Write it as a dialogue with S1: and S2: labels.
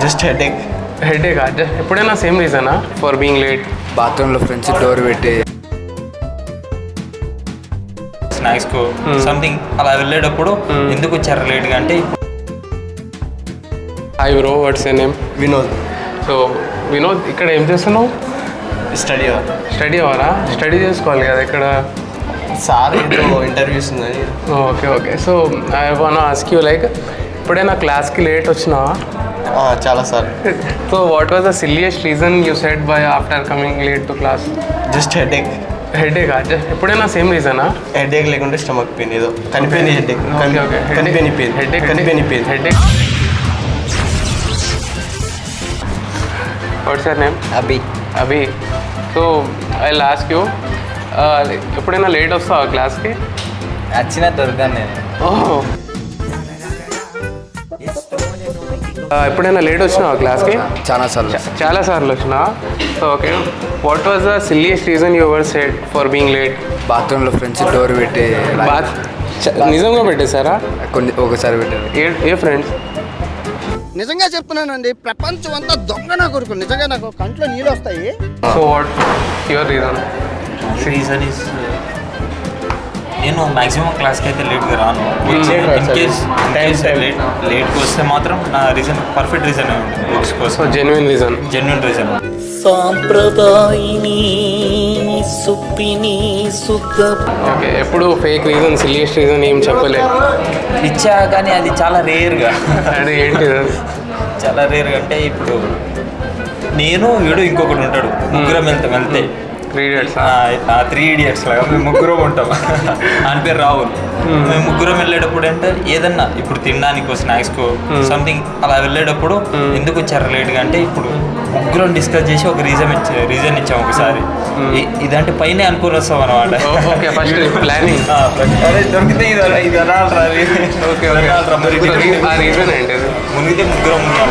S1: Just headache.
S2: హెడేకా? ఎప్పుడైనా same రీజనా ఫర్ బీయింగ్ లేట్?
S3: బాత్రూంలో ఫ్రెండ్స్ డోర్ పెట్టి
S4: స్నాక్స్కు సంథింగ్ అలా వెళ్ళేటప్పుడు ఎందుకు వచ్చారు లేట్గా అంటే
S2: hi bro, what's your name?
S1: Vinod.
S2: So Vinod, ఇక్కడ ఏం చేస్తున్నావు?
S1: స్టడీ
S2: స్టడీ అవరా? స్టడీ చేసుకోవాలి కదా ఇక్కడ.
S1: సార్ ఏదో ఇంటర్వ్యూస్ ఉందని.
S2: Okay okay. So I want ask you like, ఎప్పుడైనా క్లాస్కి లేట్ వచ్చినావా?
S1: చాలా sir.
S2: So what was the silliest reason you said by after coming late to class?
S1: Just headache.
S2: హెడేకా? ఎప్పుడైనా సేమ్ రీజనా?
S1: హెడేక్ లేకుంటే స్టమక్ పెయిన్, ఏదో కనిపోయిన హెడేక్.
S2: Okay okay.
S1: కనిపోయిన పెయిన్. కనిపోయిన pain.
S2: Headache. What's your name? Abhi. So I lost you, ఎప్పుడైనా late వస్తావా క్లాస్కి?
S4: వచ్చిన దొరికాను నేను.
S2: ఎప్పుడైనా లేట్ వచ్చినావా క్లాస్కి?
S3: చాలా సార్లు
S2: వచ్చినా. So okay, what was the silliest reason you ever said for being late?
S3: బాత్రూంలో ఫ్రెండ్స్ డోర్ పెట్టి
S2: నిజంగా పెట్టేశారా?
S3: ఒకసారి పెట్టారు.
S2: ఏ ఫ్రెండ్స్?
S5: నిజంగా చెప్తున్నానండి, ప్రపంచం అంతా దొంగ నా కొడుకు. నిజంగా నాకు కంట్లో నీళ్ళు వస్తాయి.
S2: So what your reason?
S4: Reason is నేను మ్యాక్సిమం క్లాస్కి అయితే లేట్గా రాను. ఇన్ కేస్ లేట్కి వస్తే మాత్రం నా రీజన్ పర్ఫెక్ట్ రీజన్ ఉంటుంది బుక్స్ కోసం.
S2: Genuine reason.
S6: సాంప్రదాయిని సుప్పిని శుద్ధ.
S2: ఓకే, ఎప్పుడు ఫేక్ రీజన్, సిల్లియస్ట్ రీజన్ ఏం చెప్పలేదు?
S4: ఇచ్చా కానీ అది చాలా రేర్గా.
S2: అంటే ఏంటి?
S4: చాలా రేర్గా అంటే ఇప్పుడు నేను వీడు ఇంకొకటి ఉంటాడు, ముగ్గురం వెళ్తే
S2: 3 Idiots.
S4: 3 Idiots లాగా మేము ముగ్గురం ఉంటాం. ఆయన పేరు రాహుల్. మేము ముగ్గురం వెళ్ళేటప్పుడు అంటే ఏదన్నా ఇప్పుడు తినడానికి స్నాక్స్కో సంథింగ్ అలా వెళ్ళేటప్పుడు ఎందుకు వచ్చారు లేట్గా అంటే ఇప్పుడు ముగ్గురం డిస్కస్ చేసి ఒక రీజన్ ఇచ్చాం ఒకసారి. ఇదంటే పైన అనుకుని వస్తాం అనమాట.
S2: ప్లానింగ్
S4: దొరికితే ఇది అనాలరా.
S2: ఓకే, రీజన్ ఏంటి?
S4: మునిగితే ముగ్గురం ఉన్నాం.